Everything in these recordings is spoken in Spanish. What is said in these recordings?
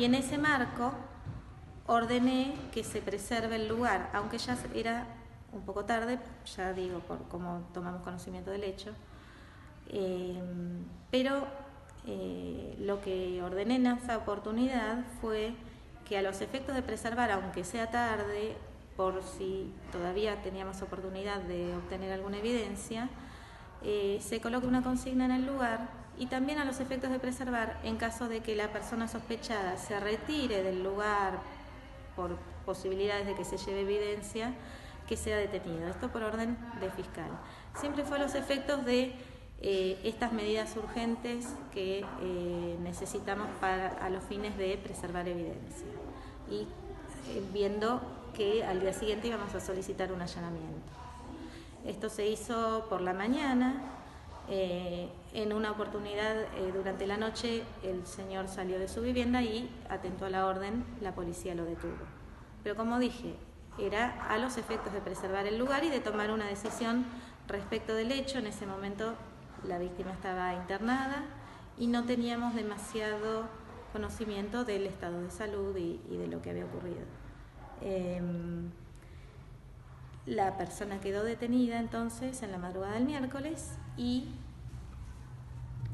Y en ese marco ordené que se preserve el lugar, aunque ya era un poco tarde, ya digo, por cómo tomamos conocimiento del hecho, pero lo que ordené en esa oportunidad fue que a los efectos de preservar, aunque sea tarde, por si todavía teníamos oportunidad de obtener alguna evidencia, se coloque una consigna en el lugar, y también a los efectos de preservar, en caso de que la persona sospechada se retire del lugar por posibilidades de que se lleve evidencia, que sea detenido. Esto por orden de fiscal. Siempre fue a los efectos de estas medidas urgentes que necesitamos a los fines de preservar evidencia. Y viendo que al día siguiente íbamos a solicitar un allanamiento. Esto se hizo por la mañana. En una oportunidad, durante la noche, el señor salió de su vivienda y atentó a la orden, la policía lo detuvo. Pero como dije, era a los efectos de preservar el lugar y de tomar una decisión respecto del hecho. En ese momento la víctima estaba internada y no teníamos demasiado conocimiento del estado de salud y de lo que había ocurrido. La persona quedó detenida entonces en la madrugada del miércoles y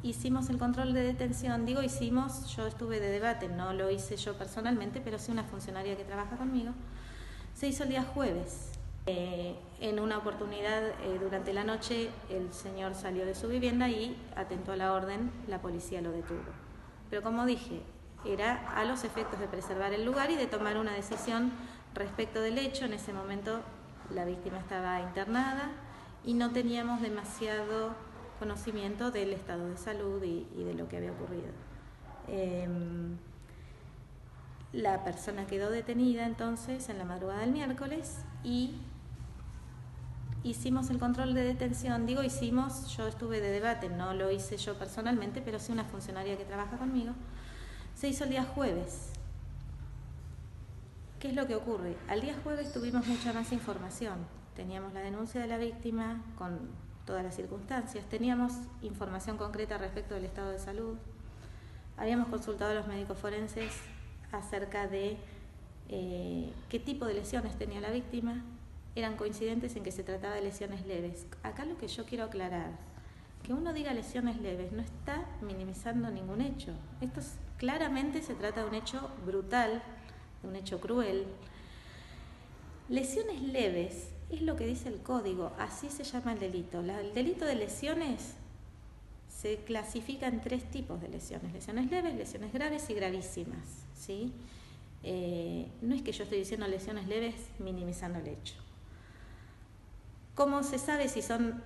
hicimos el control de detención. Digo hicimos, yo estuve de debate, no lo hice yo personalmente, pero sí una funcionaria que trabaja conmigo. Se hizo el día jueves. En una oportunidad, durante la noche, el señor salió de su vivienda y atentó a la orden, la policía lo detuvo. Pero como dije, era a los efectos de preservar el lugar y de tomar una decisión respecto del hecho. En ese momento la víctima estaba internada y no teníamos demasiado conocimiento del estado de salud y de lo que había ocurrido. La persona quedó detenida entonces en la madrugada del miércoles y hicimos el control de detención. Digo hicimos, yo estuve de debate, no lo hice yo personalmente, pero sí una funcionaria que trabaja conmigo. Se hizo el día jueves. ¿Qué es lo que ocurre? Al día jueves tuvimos mucha más información. Teníamos la denuncia de la víctima con todas las circunstancias, teníamos información concreta respecto del estado de salud, habíamos consultado a los médicos forenses acerca de qué tipo de lesiones tenía la víctima. Eran coincidentes en que se trataba de lesiones leves. Acá lo que yo quiero aclarar, que uno diga lesiones leves no está minimizando ningún hecho. Esto claramente se trata de un hecho brutal, de un hecho cruel. Lesiones leves es lo que dice el código, así se llama el delito. El delito de lesiones se clasifica en 3 tipos de lesiones: lesiones leves, lesiones graves y gravísimas, ¿sí? No es que yo estoy diciendo lesiones leves minimizando el hecho. ¿Cómo se sabe si son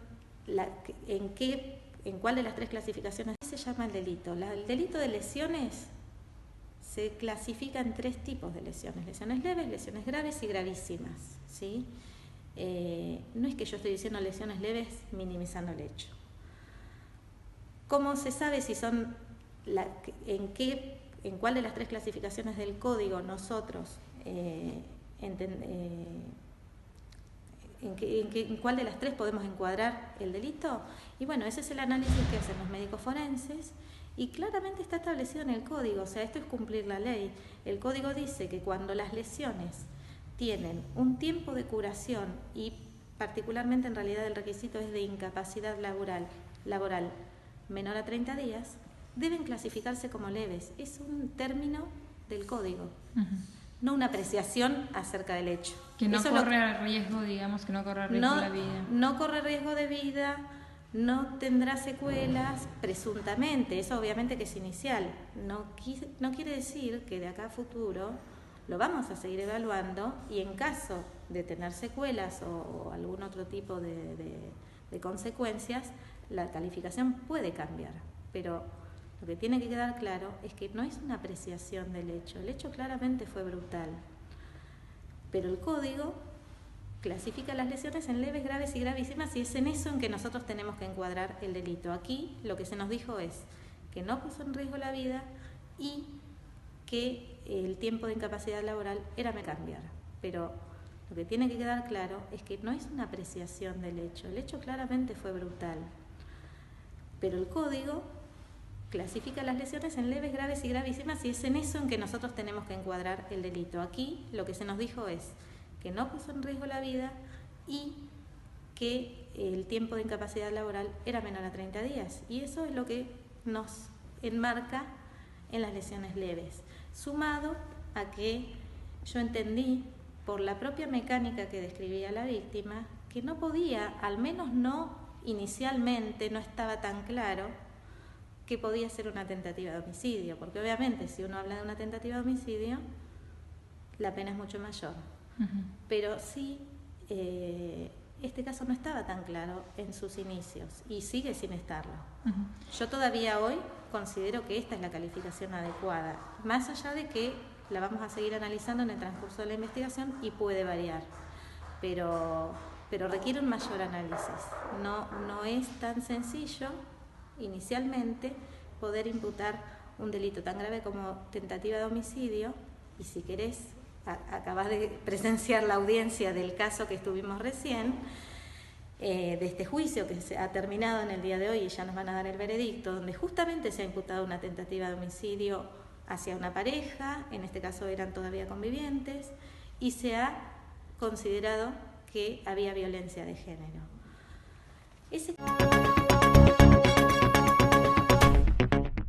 en cuál de las 3 clasificaciones? Así se llama el delito. El delito de lesiones se clasifica en 3 tipos de lesiones: lesiones leves, lesiones graves y gravísimas, ¿sí? No es que yo estoy diciendo lesiones leves minimizando el hecho. ¿Cómo se sabe si son en cuál de las 3 clasificaciones del código nosotros en cuál de las 3 podemos encuadrar el delito? Y bueno, ese es el análisis que hacen los médicos forenses y claramente está establecido en el código. O sea, esto es cumplir la ley. El código dice que cuando las lesiones tienen un tiempo de curación y particularmente en realidad el requisito es de incapacidad laboral menor a 30 días, deben clasificarse como leves. Es un término del código, no una apreciación acerca del hecho. Que no corre riesgo, digamos, que no corre riesgo la vida. No corre riesgo de vida, no tendrá secuelas, presuntamente. Eso obviamente que es inicial. No quiere decir que de acá a futuro lo vamos a seguir evaluando y en caso de tener secuelas o algún otro tipo de consecuencias, la calificación puede cambiar, pero lo que tiene que quedar claro es que no es una apreciación del hecho. El hecho claramente fue brutal, pero el código clasifica las lesiones en leves, graves y gravísimas y es en eso en que nosotros tenemos que encuadrar el delito. Aquí lo que se nos dijo es que no puso en riesgo la vida y que el tiempo de incapacidad laboral era cambiar, pero lo que tiene que quedar claro es que no es una apreciación del hecho. El hecho claramente fue brutal, pero el código clasifica las lesiones en leves, graves y gravísimas, y es en eso en que nosotros tenemos que encuadrar el delito. Aquí lo que se nos dijo es que no puso en riesgo la vida y que el tiempo de incapacidad laboral era menor a 30 días. Y eso es lo que nos enmarca en las lesiones leves. Sumado a que yo entendí, por la propia mecánica que describía la víctima, que no podía, al menos no inicialmente, no estaba tan claro que podía ser una tentativa de homicidio, porque obviamente si uno habla de una tentativa de homicidio, la pena es mucho mayor. Pero sí, este caso no estaba tan claro en sus inicios y sigue sin estarlo. Yo todavía hoy considero que esta es la calificación adecuada, más allá de que la vamos a seguir analizando en el transcurso de la investigación y puede variar, pero requiere un mayor análisis. No es tan sencillo inicialmente poder imputar un delito tan grave como tentativa de homicidio, y si querés, acabás de presenciar la audiencia del caso que estuvimos recién, de este juicio que se ha terminado en el día de hoy y ya nos van a dar el veredicto, donde justamente se ha imputado una tentativa de homicidio hacia una pareja, en este caso eran todavía convivientes, y se ha considerado que había violencia de género.